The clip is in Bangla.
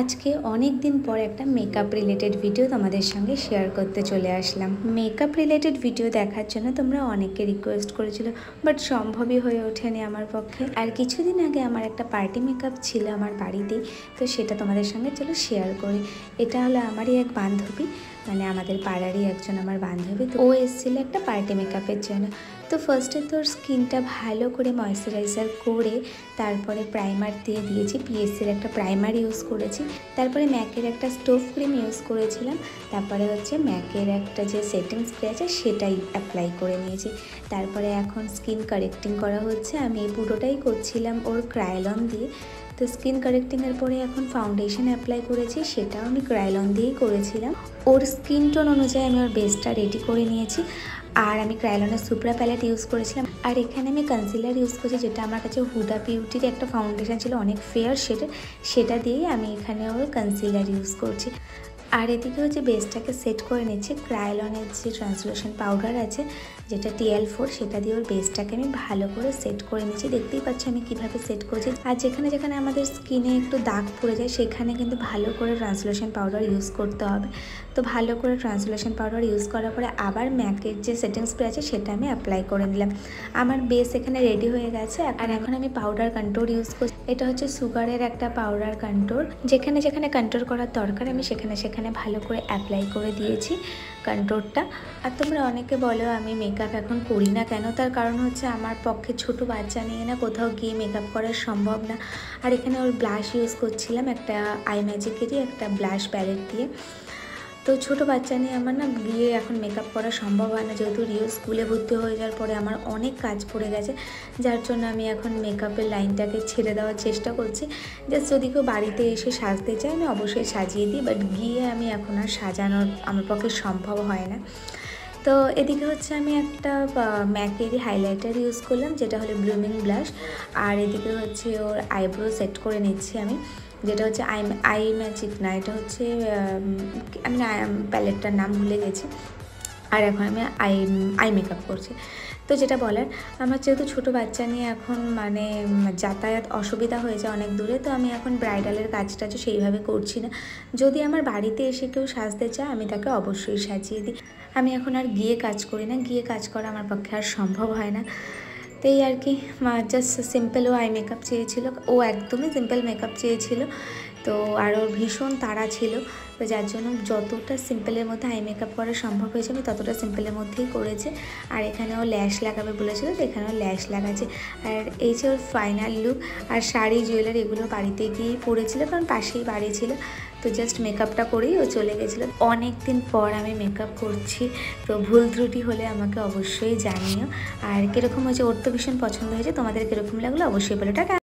আজকে অনেক দিন পর একটা মেকআপ রিলেটেড ভিডিও তোমাদের সঙ্গে শেয়ার করতে চলে আসলাম। মেকআপ রিলেটেড ভিডিও দেখার জন্য তোমরা অনেকে রিকোয়েস্ট করেছিল, বাট সম্ভবই হয়ে ওঠেনি আমার পক্ষে। আর কিছুদিন আগে আমার একটা পার্টি মেকআপ ছিল আমার বাড়িতেই, তো সেটা তোমাদের সঙ্গে চলো শেয়ার করি। এটা হলো আমারই এক বান্ধবী, মানে আমাদের পাড়ারই একজন আমার বান্ধবী। তো ও এসেছিলো একটা পার্টি মেকআপের জন্য। তো ফার্স্টে তোর স্কিনটা ভালো করে ময়শ্চারাইজার করে তারপরে প্রাইমার দিয়ে দিয়েছি। পিএসসির একটা প্রাইমার ইউজ করেছি, তারপরে ম্যাকের একটা স্টোভ ক্রিম ইউজ করেছিলাম, তারপরে হচ্ছে ম্যাকের একটা যে সেটিং স্প্রে আছে সেটাই অ্যাপ্লাই করে নিয়েছি। তারপরে এখন স্কিন কারেক্টিং করা হচ্ছে। আমি এই পুরোটাই করছিলাম ওর ক্রায়োলন দিয়ে। তো স্কিন কারেক্টিংয়ের পরে এখন ফাউন্ডেশন অ্যাপ্লাই করেছি, সেটাও আমি ক্রায়োলন দিয়েই করেছিলাম। ওর স্কিন টোন অনুযায়ী আমি ওর বেসটা রেডি করে নিয়েছি। আর আমি ক্রায়োলনের সুপ্রা প্যালেট ইউজ করেছিলাম। আর এখানে আমি কনসিলার ইউজ করেছি, যেটা আমার কাছে হুডা বিউটির একটা ফাউন্ডেশন ছিল অনেক ফেয়ার, সেটা দিয়েই আমি এখানে ওর কনসিলার ইউজ করছি। আর এদিকে হচ্ছে বেসটাকে সেট করে নিচ্ছি। ক্রায়োলনের যে ট্রান্সলুশন পাউডার আছে যেটা TL4, সেটা দিয়ে ওর বেসটাকে আমি ভালো করে সেট করে নিচ্ছি। দেখতেই পাচ্ছি আমি কিভাবে সেট করছি। আর যেখানে যেখানে আমাদের স্কিনে একটু দাগ পড়ে যায় সেখানে কিন্তু ভালো করে ট্রান্সলুশন পাউডার ইউজ করতে হবে। তো ভালো করে ট্রান্সলুশন পাউডার ইউজ করার পরে আবার ম্যাকের যে সেটিং স্প্রে আছে সেটা আমি অ্যাপ্লাই করে নিলাম। আমার বেস এখানে রেডি হয়ে গেছে। আর এখন আমি পাউডার কন্ট্রোল ইউজ করছি। এটা হচ্ছে সুগারের একটা পাউডার কন্ট্রোল। যেখানে যেখানে কন্ট্রোল করার দরকার আমি সেখানে সেখানে ভালো করে অ্যাপ্লাই করে দিয়েছি কন্ট্রোলটা। আর তোমরা অনেকে বলো আমি মেকআপ এখন করি না কেন, তার কারণ হচ্ছে আমার পক্ষে ছোট বাচ্চা নিয়ে না কোথাও গিয়ে মেকআপ করা সম্ভব না। আর এখানে ওর ব্লাশ ইউজ করছিলাম, একটা আই ম্যাজিকেরই একটা ব্লাশ প্যালেট দিয়ে। তো ছোটো বাচ্চা নিয়ে আমার না গিয়ে এখন মেকআপ করা সম্ভব হয় না, যেহেতু রিও স্কুলে ভর্তি হয়ে যাওয়ার পরে আমার অনেক কাজ পড়ে গেছে, যার জন্য আমি এখন মেকআপের লাইনটাকে ছেড়ে দেওয়ার চেষ্টা করছি। জাস্ট যদি কেউ বাড়িতে এসে সাজতে চায় আমি অবশ্যই সাজিয়ে দিই, বাট গিয়ে আমি এখন আর সাজানোর আমার পক্ষে সম্ভব হয় না। তো এদিকে হচ্ছে আমি একটা ম্যাকেরই হাইলাইটার ইউজ করলাম, যেটা হলো ব্লুমিং ব্লাশ। আর এদিকে হচ্ছে ওর আইব্রো সেট করে নিচ্ছি আমি, যেটা হচ্ছে আই ম্যাজিক না, এটা হচ্ছে আমি প্যালেটটার নাম ভুলে গেছি। আর এখন আমি আই মেকআপ করছি। তো যেটা বলার, আমার যেহেতু ছোটো বাচ্চা নিয়ে এখন মানে যাতায়াত অসুবিধা হয়ে যায় অনেক দূরে, তো আমি এখন ব্রাইডালের কাজটা সেইভাবে করছি না। যদি আমার বাড়িতে এসে কেউ সাজতে চায় আমি তাকে অবশ্যই সাজিয়ে দিই। আমি এখন আর গিয়ে কাজ করি না, গিয়ে কাজ করা আমার পক্ষে আর সম্ভব হয় না। তো এই আর কি, জাস্ট সিম্পল ও আই মেকআপ চেয়েছিল, ও একদমই সিম্পল মেকআপ চেয়েছিল। তো আর ওর ভীষণ তাড়া ছিল, তো যার জন্য যতটা সিম্পলের মধ্যে আই মেকআপ করা সম্ভব হয়েছে আমি ততটা সিম্পলের মধ্যেই করেছি। আর এখানেও ল্যাশ লাগাবে বলেছিল, তো এখানেও ল্যাশ লাগাচ্ছে। আর এই যে ওর ফাইনাল লুক। আর শাড়ি জুয়েলারি এগুলো বাড়িতে গিয়েই পরেছিল, কারণ পাশেই বাড়ি ছিল। তো জাস্ট মেকআপটা করেই ও চলে গেছিলো। অনেক দিন পর আমি মেকআপ করছি, তো ভুল ত্রুটি হলে আমাকে অবশ্যই জানিও। আর কীরকম হয়েছে, ওর তো ভীষণ পছন্দ হয়েছে, তোমাদের কীরকম লাগলো অবশ্যই বলো। টাটা।